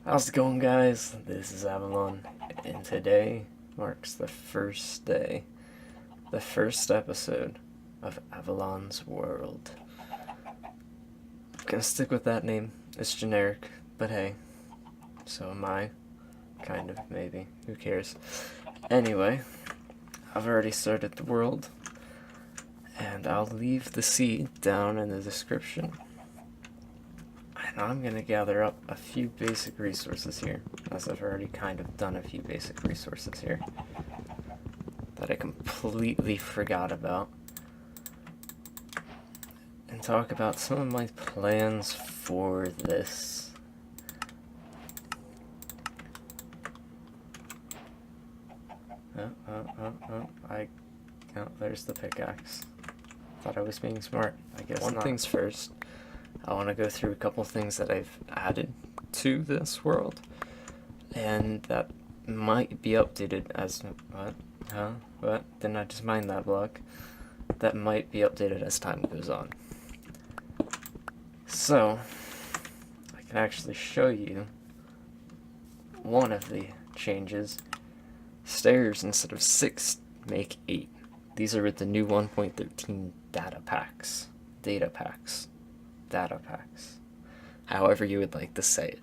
How's it going, guys? This is Avollon, and today marks the first day, the first episode of Avollon's World. I'm gonna stick with that name. It's generic, but hey, so am I. Kind of, maybe. Who cares? Anyway, I've already started the world, and I'll leave the seed down in the description. And I'm gonna gather up a few basic resources here, as I've already kind of done a few basic resources here that I completely forgot about, and talk about some of my plans for this. Oh, there's the pickaxe. Thought I was being smart. I guess not. One thing's first. I want to go through a couple things that I've added to this world, and that might be updated as... What? Didn't I just mine that block? That might be updated as time goes on. So, I can actually show you one of the changes. Stairs, instead of 6, make 8. These are with the new 1.13 data packs. However you would like to say it.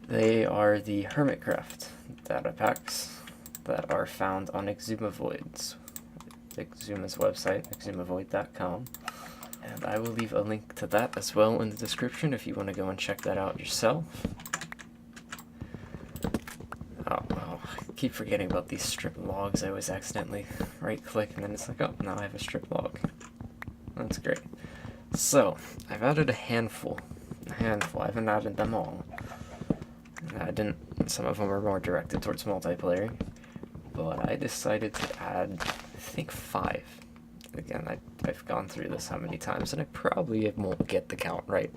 They are the Hermitcraft data packs that are found on Exumavoid's website, exumavoid.com. And I will leave a link to that as well in the description if you want to go and check that out yourself. Oh, I keep forgetting about these strip logs. I always accidentally right-click and then it's like, oh, now I have a strip log. That's great. So, I've added a handful. I haven't added them all. Some of them are more directed towards multiplayer. But I decided to add, I think, 5. Again, I've gone through this how many times, and I probably won't get the count right.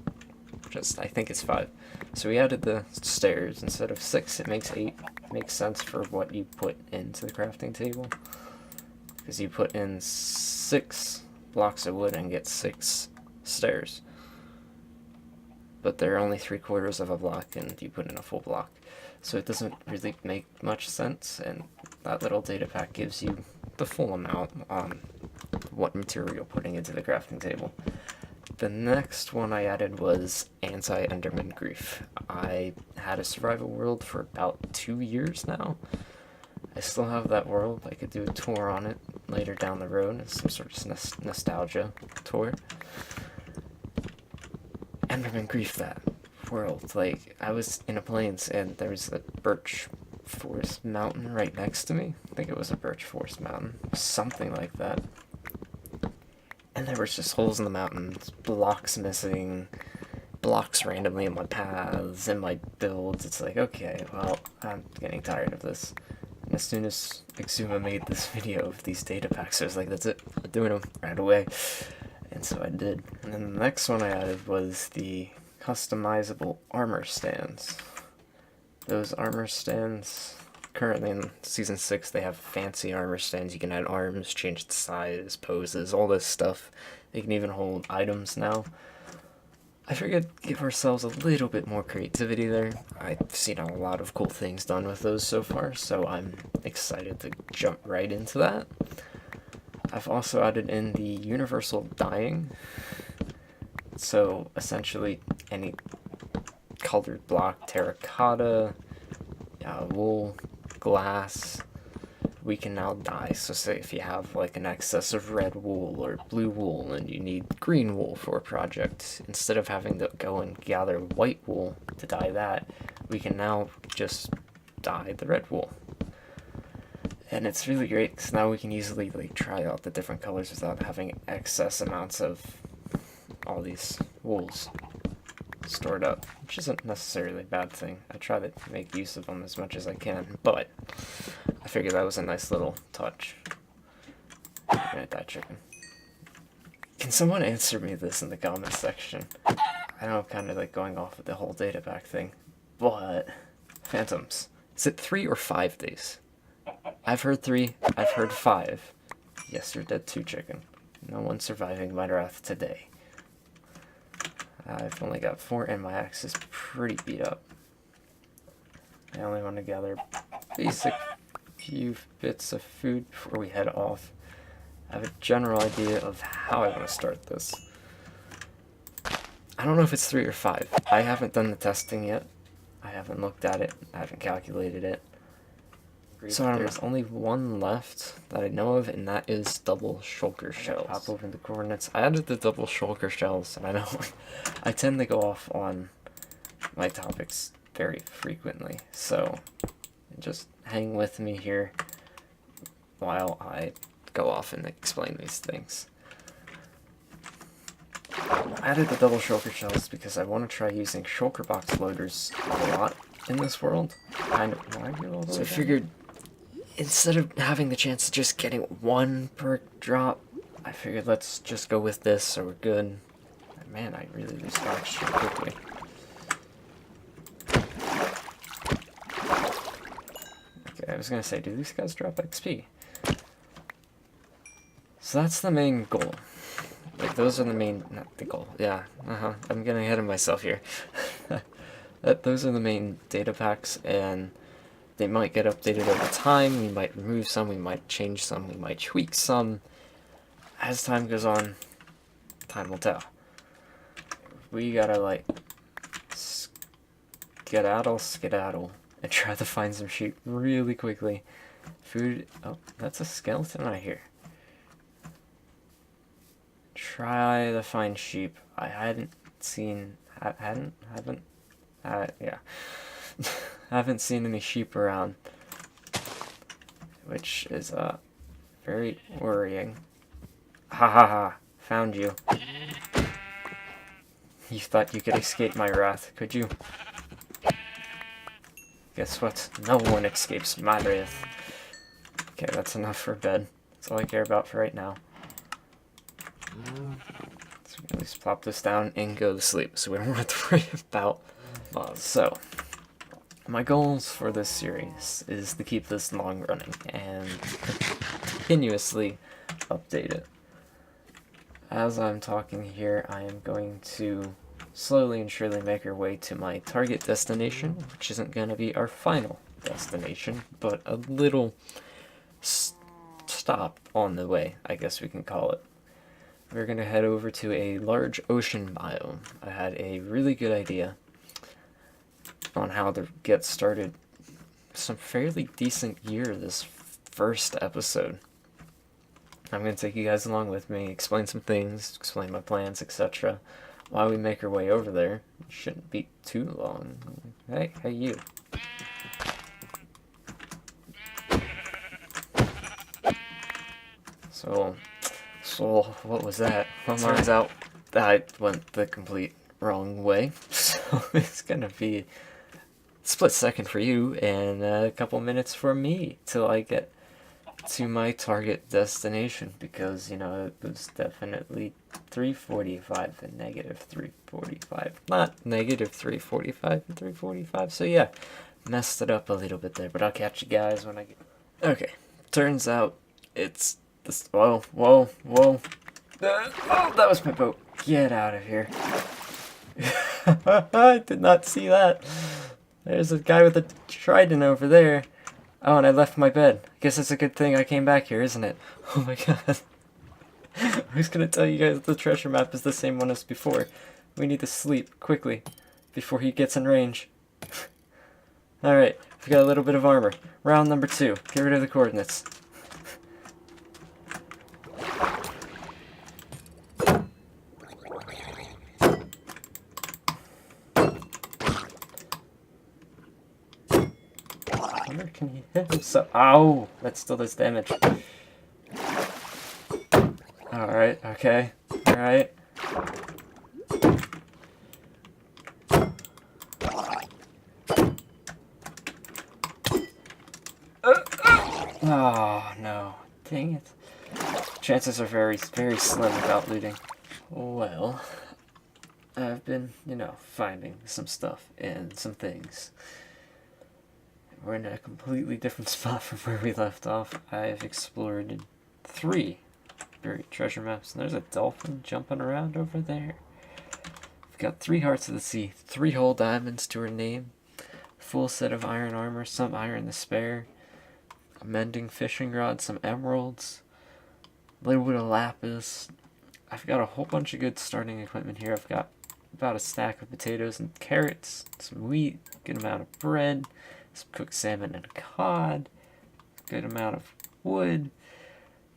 I think it's 5. So we added the stairs. Instead of 6, it makes 8. Makes sense for what you put into the crafting table. Because you put in 6 blocks of wood and get 6 stairs. But they're only 3/4 of a block, and you put in a full block. So it doesn't really make much sense, and that little data pack gives you the full amount on what material you're putting into the crafting table. The next one I added was anti-Enderman grief. I had a survival world for about 2 years now. I still have that world. I could do a tour on it later down the road. It's some sort of nostalgia tour. Enderman grief, that world. Like, I was in a plains and there was a birch forest mountain right next to me. I think it was a birch forest mountain. Something like that. And there was just holes in the mountains, blocks missing, blocks randomly in my paths, in my builds. It's like, okay, well, I'm getting tired of this. And as soon as Exuma made this video of these data packs, I was like, that's it, I'm doing them right away. And so I did. And then the next one I added was the customizable armor stands. Those armor stands, currently in Season 6, they have fancy armor stands. You can add arms, change the size, poses, all this stuff. They can even hold items now. I figured give ourselves a little bit more creativity there. I've seen a lot of cool things done with those so far, so I'm excited to jump right into that. I've also added in the universal dyeing. So essentially any colored block, terracotta, wool, glass, we can now dye. So say if you have like an excess of red wool or blue wool and you need green wool for a project, instead of having to go and gather white wool to dye that, we can now just dye the red wool. And it's really great because now we can easily like try out the different colors without having excess amounts of all these wools stored up, which isn't necessarily a bad thing. I try to make use of them as much as I can, but I figured that was a nice little touch. I'm gonna die, chicken. Can someone answer me this in the comments section? I know I'm kind of like going off with the whole data pack thing, but phantoms, is it 3 or 5 days? I've heard 3, I've heard 5. Yes, you're dead too, chicken. No one's surviving my wrath today. I've only got 4 and my axe is pretty beat up. I only want to gather basic few bits of food before we head off. I have a general idea of how I want to start this. I don't know if it's 3 or 5. I haven't done the testing yet. I haven't looked at it. I haven't calculated it. So there's only one left that I know of, and that is double shulker shells. Pop open the coordinates. I added the double shulker shells, and I know I tend to go off on my topics very frequently. So just hang with me here while I go off and explain these things. I added the double shulker shells because I want to try using shulker box loaders a lot in this world. Kind of. So I figured instead of having the chance of just getting one perk drop, I figured let's just go with this so we're good. Man, I really lose stocks so quickly. Okay, I was gonna say, do these guys drop XP? So that's the main goal. Like, those are the main, not the goal, yeah, I'm getting ahead of myself here. Those are the main data packs, and they might get updated over time. We might remove some, we might change some, we might tweak some. As time goes on, time will tell. We gotta, like, skedaddle, and try to find some sheep really quickly. Food, oh, that's a skeleton right here. Try to find sheep. I hadn't seen, yeah. Haven't seen any sheep around, which is, very worrying. Ha ha ha, found you. You thought you could escape my wrath, could you? Guess what? No one escapes my wrath. Okay, that's enough for bed. That's all I care about for right now. Let's at least plop this down and go to sleep so we don't have to worry about mobs. So, my goals for this series is to keep this long running and continuously update it. As I'm talking here, I am going to slowly and surely make our way to my target destination, which isn't going to be our final destination, but a little stop on the way, I guess we can call it. We're going to head over to a large ocean biome. I had a really good idea on how to get started. Some fairly decent gear this first episode. I'm going to take you guys along with me, explain some things, explain my plans, etc. While we make our way over there. It shouldn't be too long. Hey you. So what was that? Well, turns out I went the complete wrong way. So it's going to be a split second for you and a couple minutes for me till I get to my target destination, because, you know, it was definitely 345 and negative 345. Not negative 345 and 345, so yeah, messed it up a little bit there, but I'll catch you guys when I get... Okay, turns out it's this... Whoa. Oh, that was my boat. Get out of here. I did not see that. There's a guy with a trident over there. Oh, and I left my bed. I guess it's a good thing I came back here, isn't it? Oh my god. I was gonna tell you guys the treasure map is the same one as before. We need to sleep quickly before he gets in range. Alright, we got a little bit of armor. Round number 2. Get rid of the coordinates. Can he hit himself? Ow! That still does damage. Alright, okay. Alright. Oh, no. Dang it. Chances are very, very slim without looting. Well, I've been, you know, finding some stuff and some things. We're in a completely different spot from where we left off. I've explored 3 buried treasure maps, and there's a dolphin jumping around over there. We've got 3 hearts of the sea, 3 whole diamonds to her name, full set of iron armor, some iron to spare, a mending fishing rod, some emeralds, a little bit of lapis. I've got a whole bunch of good starting equipment here. I've got about a stack of potatoes and carrots, some wheat, good amount of bread, some cooked salmon and cod, good amount of wood.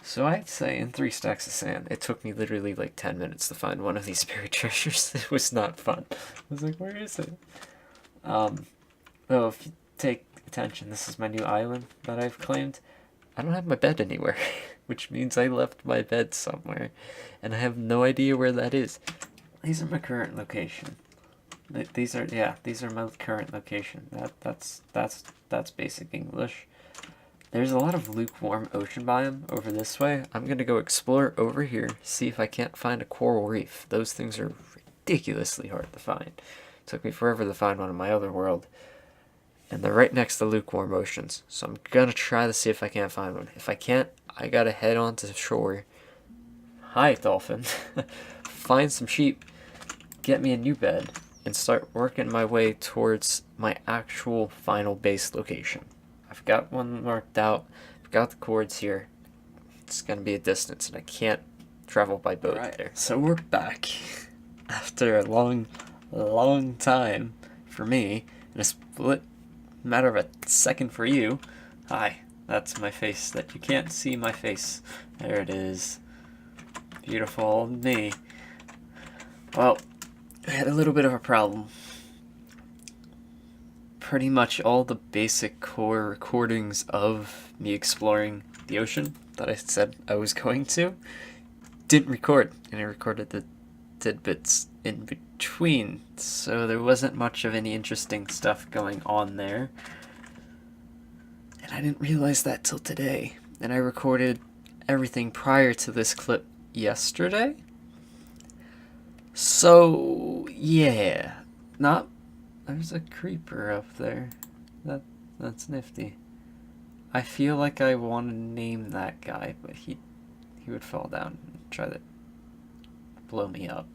So I'd say in 3 stacks of sand, it took me literally like 10 minutes to find one of these buried treasures. It was not fun. I was like, where is it? Though if you take attention, this is my new island that I've claimed. I don't have my bed anywhere, which means I left my bed somewhere, and I have no idea where that is. These are my current location. These are my current location. That's basic English. There's a lot of lukewarm ocean biome over this way. I'm gonna go explore over here, see if I can't find a coral reef. Those things are ridiculously hard to find. It took me forever to find one in my other world. And they're right next to lukewarm oceans. So I'm gonna try to see if I can't find one. If I can't, I gotta head on to the shore. Hi, dolphin. Find some sheep, get me a new bed, and start working my way towards my actual final base location. I've got one marked out. I've got the cords here. It's going to be a distance, and I can't travel by boat there. So we're back after a long time for me, in a split matter of a second for you. Hi, that's my face. That you can't see my face. There it is. Beautiful old me. Well, I had a little bit of a problem. Pretty much all the basic core recordings of me exploring the ocean that I said I was going to didn't record, and I recorded the tidbits in between, so there wasn't much of any interesting stuff going on there. And I didn't realize that till today, and I recorded everything prior to this clip yesterday. So yeah, there's a creeper up there. That's nifty. I feel like I want to name that guy, but he would fall down and try to blow me up.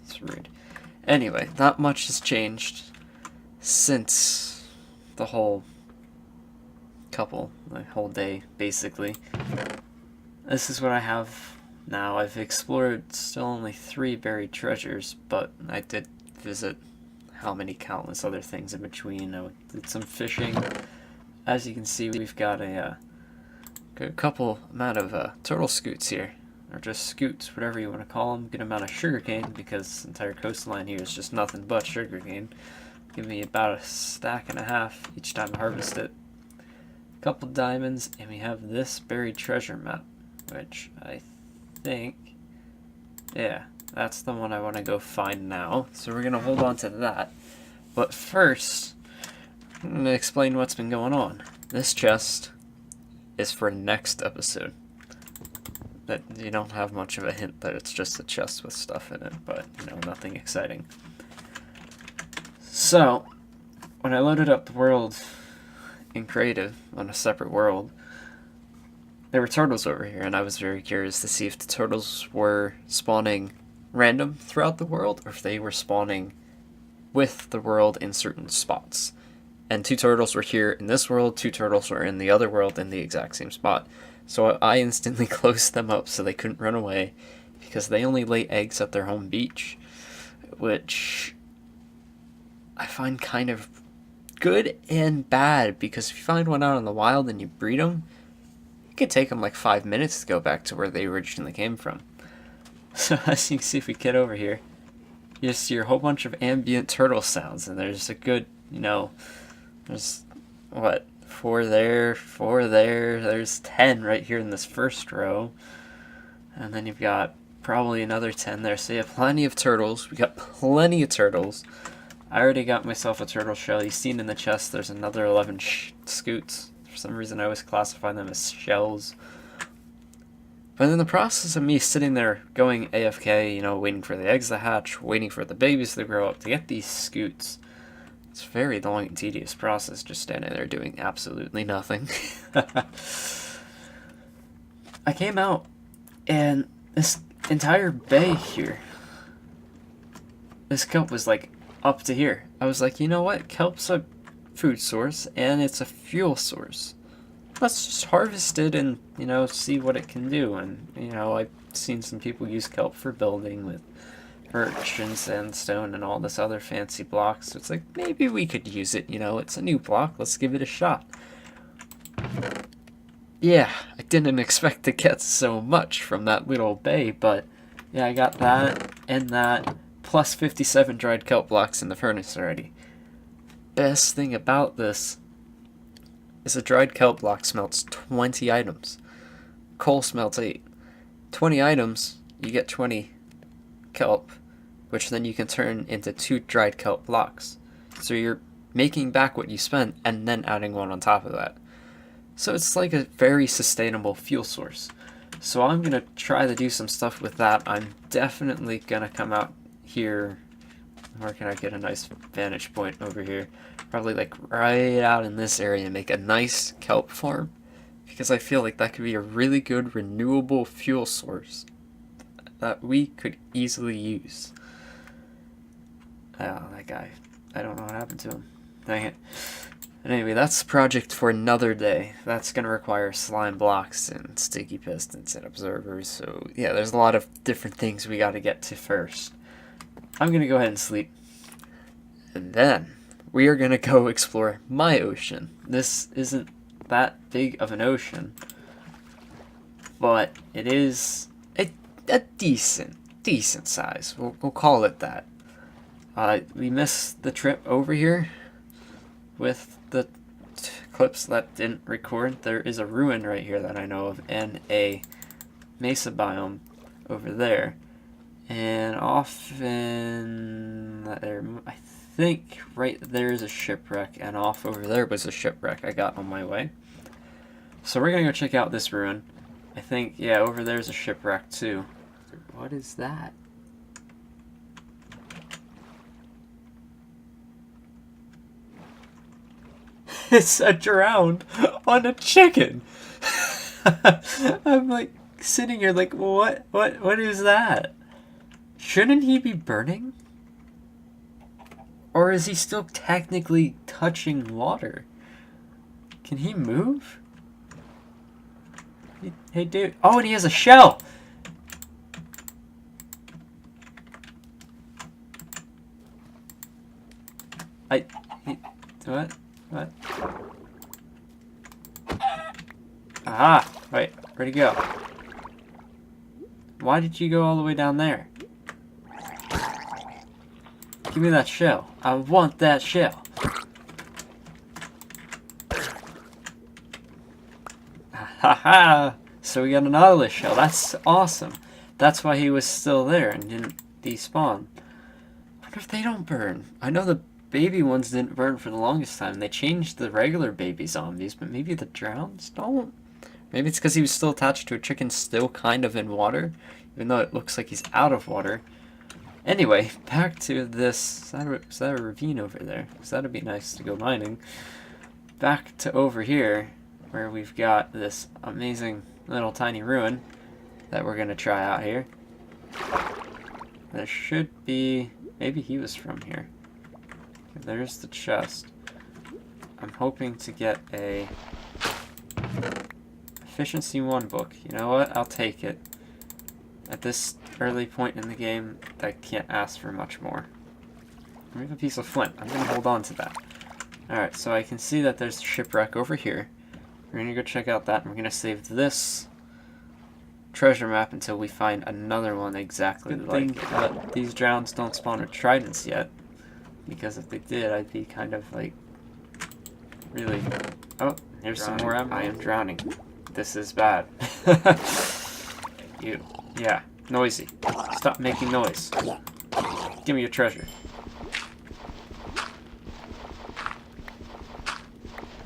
It's rude. Anyway, not much has changed since the whole day, basically. This is what I have now. I've explored still only 3 buried treasures, but I did visit how many countless other things in between. I did some fishing. As you can see, we've got a couple amount of turtle scoots here, or just scoots, whatever you want to call them. Good amount of sugarcane, because the entire coastline here is just nothing but sugarcane. Give me about a stack and a half each time I harvest it. A couple diamonds, and we have this buried treasure map, which I think, yeah, that's the one I want to go find now. So we're going to hold on to that. But first, I'm going to explain what's been going on. This chest is for next episode. That you don't have much of a hint that it's just a chest with stuff in it, but, nothing exciting. So, when I loaded up the world in creative on a separate world, there were turtles over here, and I was very curious to see if the turtles were spawning random throughout the world, or if they were spawning with the world in certain spots. And 2 turtles were here in this world, 2 turtles were in the other world in the exact same spot. So I instantly closed them up so they couldn't run away, because they only lay eggs at their home beach, which I find kind of good and bad, because if you find one out in the wild and you breed them, it could take them like 5 minutes to go back to where they originally came from. So as you can see, if we get over here, you just hear a whole bunch of ambient turtle sounds, and there's a good, there's, 4 there, 4 there, there's 10 right here in this first row, and then you've got probably another 10 there, so you have plenty of turtles. We got plenty of turtles. I already got myself a turtle shell. You've seen in the chest there's another 11 scoots. For some reason I always classify them as shells. But in the process of me sitting there going AFK, waiting for the eggs to hatch, waiting for the babies to grow up to get these scoots, it's a very long and tedious process just standing there doing absolutely nothing. I came out, and this entire bay here, this kelp was like up to here, I was like, you know what? Kelp's a food source and it's a fuel source. Let's just harvest it and, see what it can do. And, I've seen some people use kelp for building with birch and sandstone and all this other fancy blocks. So it's like, maybe we could use it, it's a new block. Let's give it a shot. Yeah, I didn't expect to get so much from that little bay, but yeah, I got that and that, plus 57 dried kelp blocks in the furnace already. Best thing about this is a dried kelp block smelts 20 items. Coal smelts 8. 20 items, you get 20 kelp, which then you can turn into 2 dried kelp blocks. So you're making back what you spent and then adding one on top of that. So it's like a very sustainable fuel source. So I'm going to try to do some stuff with that. I'm definitely going to come out here. Where can I get a nice vantage point over here? Probably like right out in this area and make a nice kelp farm. Because I feel like that could be a really good renewable fuel source that we could easily use. Oh, that guy. I don't know what happened to him. Dang it. Anyway, that's a project for another day. That's going to require slime blocks and sticky pistons and observers. So, yeah, there's a lot of different things we got to get to first. I'm going to go ahead and sleep. And then we are going to go explore my ocean. This isn't that big of an ocean, but it is a decent size. We'll call it that. We missed the trip over here with the clips that didn't record. There is a ruin right here that I know of, and a mesa biome over there. And often there, I think right there is a shipwreck, and off over there was a shipwreck I got on my way. So we're gonna go check out this ruin. I think, yeah, over there's a shipwreck too. What is that? It's a drowned on a chicken. I'm like sitting here like, what is that? Shouldn't he be burning? Or is he still technically touching water? Can he move? Hey dude. Oh, and he has a shell! What? What? Aha! Wait, where'd he go? Why did you go all the way down there? Give me that shell. I want that shell. Haha! So we got an Nautilus shell. That's awesome. That's why he was still there and didn't despawn. I wonder if they don't burn. I know the baby ones didn't burn for the longest time. They changed the regular baby zombies, but maybe the drowns don't? Maybe it's because he was still attached to a chicken still kind of in water, even though it looks like he's out of water. Anyway, back to this. Is that a ravine over there? Because that'd be nice to go mining. Back to over here, where we've got this amazing little tiny ruin that we're going to try out here. There should be... Maybe he was from here. There's the chest. I'm hoping to get a Efficiency 1 book. You know what? I'll take it. At this early point in the game, I can't ask for much more. We have a piece of flint. I'm going to hold on to that. Alright, so I can see that there's a shipwreck over here. We're going to go check out that, and we're going to save this treasure map until we find another one exactly like it. That these drowns don't spawn with tridents yet, because if they did, I'd be kind of like really... Oh, here's some more ammo. I am drowning. This is bad. Yeah, noisy. Stop making noise. Give me your treasure.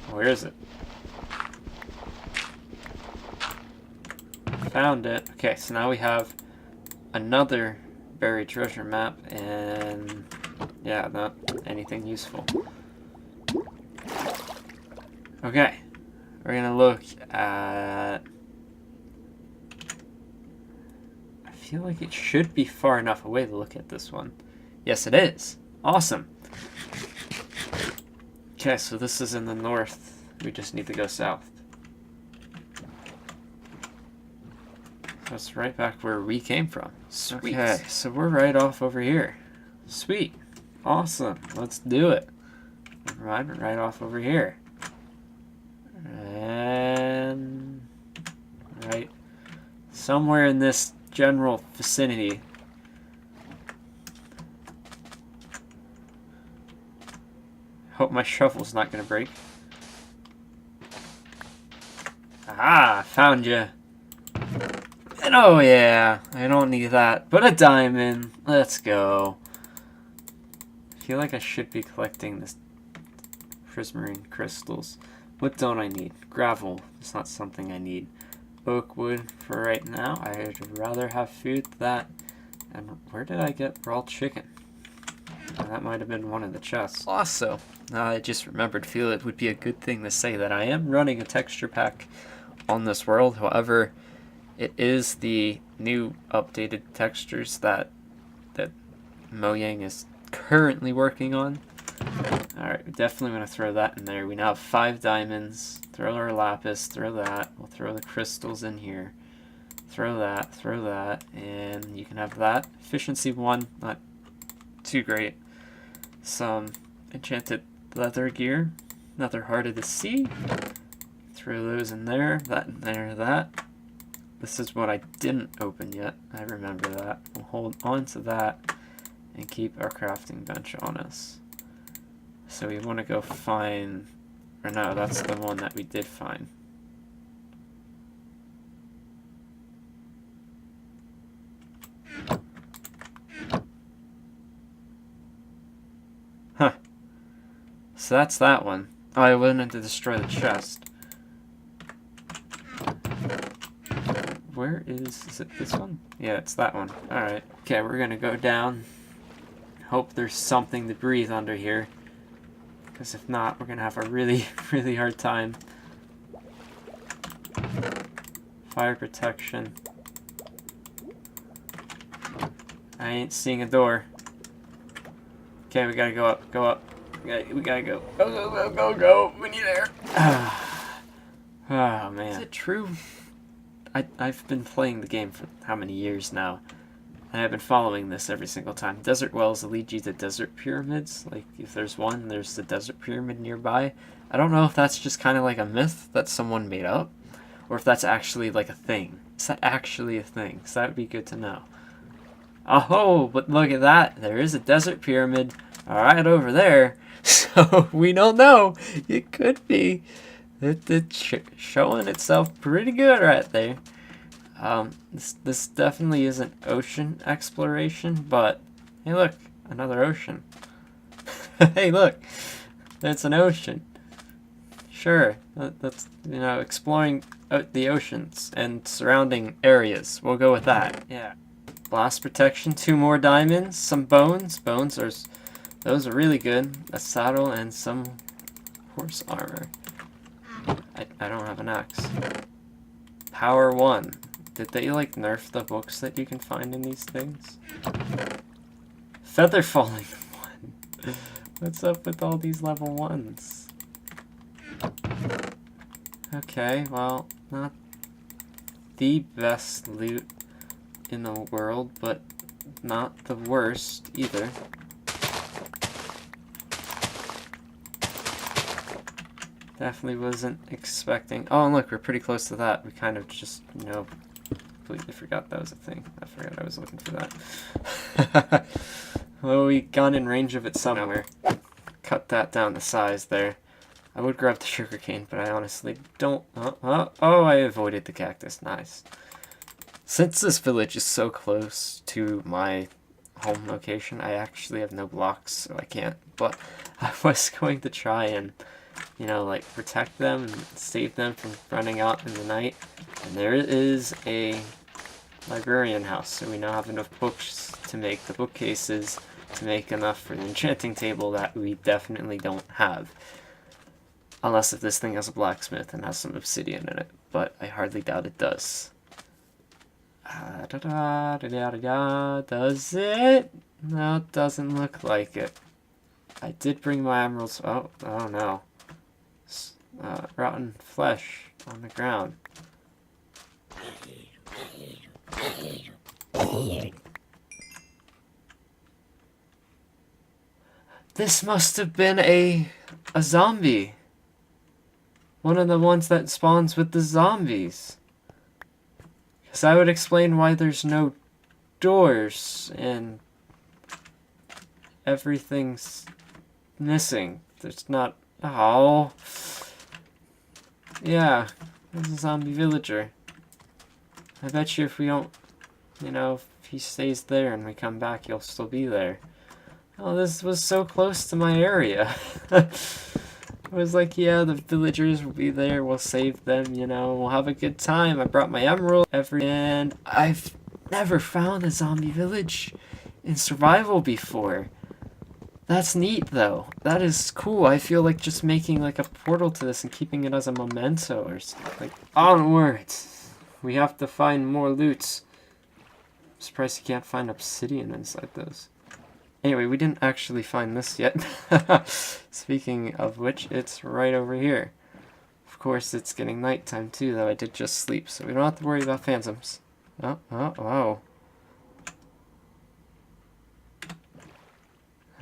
Where is it? Found it. Okay, so now we have another buried treasure map, and yeah, not anything useful. Okay, we're gonna look at... I feel like it should be far enough away to look at this one. Yes, it is. Awesome. Okay, so this is in the north. We just need to go south. So it's right back where we came from. Sweet. Okay, so we're right off over here. Sweet. Awesome. Let's do it. Right off over here. And right somewhere in this general vicinity. Hope my shovel's not gonna break. Ah, found you. And oh yeah, I don't need that, but a diamond. Let's go. I feel like I should be collecting this prismarine crystals. What don't I need? Gravel. It's not something I need. Oak wood for right now. I'd rather have food than that. And where did I get raw chicken? That might have been one of the chests. Also, I just remembered, feel it would be a good thing to say that I am running a texture pack on this world. However, it is the new updated textures that Mojang is currently working on. Alright, definitely going to throw that in there. We now have 5 diamonds. Throw our lapis, throw that. We'll throw the crystals in here. Throw that, and you can have that. Efficiency 1, not too great. Some enchanted leather gear. Another Heart of the Sea. Throw those in there, that in there, that. This is what I didn't open yet. I remember that. We'll hold on to that and keep our crafting bench on us. So we want to go find, or no, that's the one that we did find. Huh. So that's that one. Oh, I wanted to destroy the chest. Where is it this one? Yeah, it's that one. Alright. Okay, we're gonna go down. Hope there's something to breathe under here. Because if not, we're gonna have a really, really hard time. Fire protection. I ain't seeing a door. Okay, we gotta go up, go up. We gotta go. Go. We need air. Oh, man. Is it true? I've been playing the game for how many years now, and I've been following this every single time. Desert wells lead you to desert pyramids. Like, if there's one, there's the desert pyramid nearby. I don't know if that's just kind of like a myth that someone made up, or if that's actually like a thing. Is that actually a thing? So that would be good to know. Oh, but look at that. There is a desert pyramid right over there. So we don't know. It could be. It's showing itself pretty good right there. This definitely isn't ocean exploration, but hey, look, another ocean. Hey, look, it's an ocean. Sure, that's, you know, exploring the oceans and surrounding areas. We'll go with that. Yeah. Blast protection, 2 more diamonds, some bones. Those are really good. A saddle and some horse armor. I don't have an axe. Power 1. Did they, like, nerf the books that you can find in these things? Feather falling 1. What's up with all these level 1s? Okay, well, not the best loot in the world, but not the worst either. Definitely wasn't expecting. Oh, and look, we're pretty close to that. We kind of just, you know, completely forgot that was a thing. I forgot I was looking for that. Well, we got in range of it somewhere. Cut that down to size there. I would grab the sugarcane, but I honestly don't. Oh, I avoided the cactus. Nice. Since this village is so close to my home location, I actually have no blocks, so I can't. But I was going to try and, you know, like, protect them and save them from running out in the night. And there is a librarian house, so we now have enough books to make the bookcases, to make enough for the enchanting table that we definitely don't have. Unless if this thing has a blacksmith and has some obsidian in it, but I hardly doubt it does. Does it? No, it doesn't look like it. I did bring my emeralds. Oh no. Rotten flesh on the ground. This must have been a zombie. One of the ones that spawns with the zombies. Because that would explain why there's no doors and everything's missing. There's not... Oh. Yeah, there's a zombie villager. I bet you if we don't... You know, if he stays there and we come back, he'll still be there. Oh, this was so close to my area. I was like, yeah, the villagers will be there, we'll save them, you know, we'll have a good time. I brought my emerald, and I've never found a zombie village in survival before. That's neat, though. That is cool. I feel like just making, like, a portal to this and keeping it as a memento or something. Like, onwards! We have to find more loots. I'm surprised you can't find obsidian inside those. Anyway, we didn't actually find this yet. Speaking of which, it's right over here. Of course, it's getting nighttime too, though I did just sleep, so we don't have to worry about phantoms. Oh.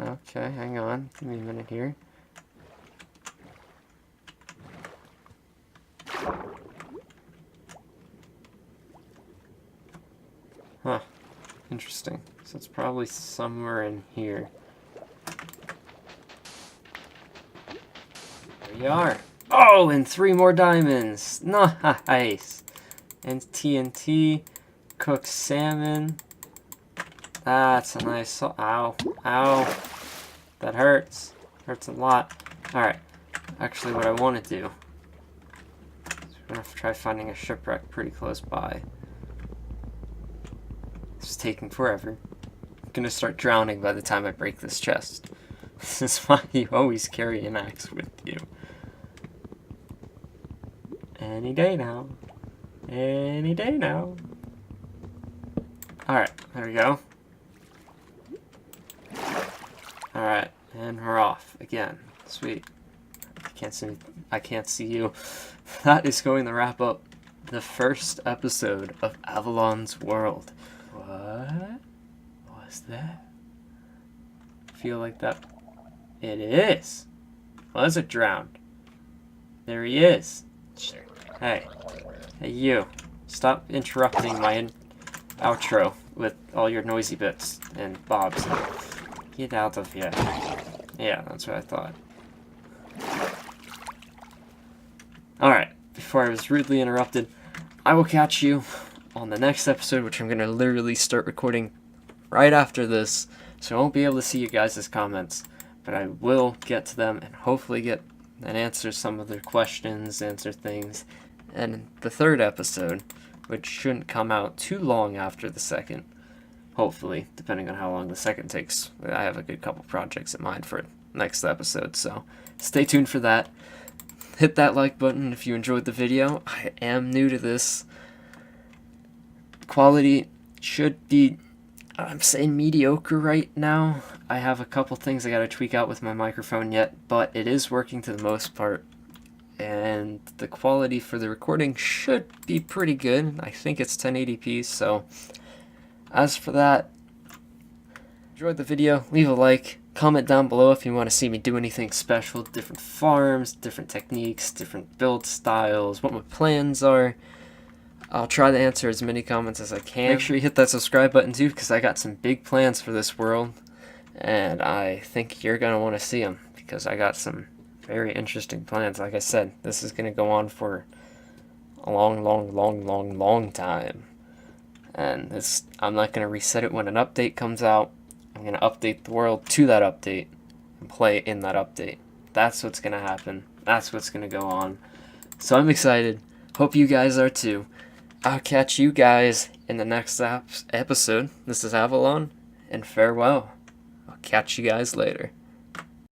Okay, hang on. Give me a minute here. Huh. Interesting. So it's probably somewhere in here. There you are. Oh, and 3 more diamonds. Nice. And TNT. Cooked salmon. That's a nice... Ow. Ow. That hurts. Hurts a lot. Alright. Actually, what I want to do is we're going to try finding a shipwreck pretty close by. It's taking forever. I'm gonna start drowning by the time I break this chest. This is why you always carry an axe with you. Any day now. Any day now. Alright, there we go. Alright, and we're off again. Sweet. I can't see you. That is going to wrap up the first episode of Avollon's World. What was that? I feel like that... It is! Was it drowned? There he is. Hey. Hey, you. Stop interrupting my outro with all your noisy bits and bobs. Get out of here. Yeah, that's what I thought. Alright, before I was rudely interrupted, I will catch you on the next episode, which I'm going to literally start recording right after this, so I won't be able to see you guys' comments, but I will get to them and hopefully get and answer some of their questions, answer things, and the third episode, which shouldn't come out too long after the second, hopefully, depending on how long the second takes. I have a good couple projects in mind for next episode, so stay tuned for that. Hit that like button if you enjoyed the video. I am new to this. Quality should be, I'm saying mediocre right now. I have a couple things I gotta tweak out with my microphone yet, but it is working to the most part. And the quality for the recording should be pretty good. I think it's 1080p, so as for that, enjoyed the video, leave a like, comment down below if you want to see me do anything special, different farms, different techniques, different build styles, what my plans are. I'll try to answer as many comments as I can. Make sure you hit that subscribe button too, because I got some big plans for this world, and I think you're going to want to see them, because I got some very interesting plans. Like I said, this is going to go on for a long time. And this, I'm not going to reset it when an update comes out. I'm going to update the world to that update and play in that update. That's what's going to happen. That's what's going to go on. So I'm excited. Hope you guys are too. I'll catch you guys in the next episode. This is Avollon, and farewell. I'll catch you guys later.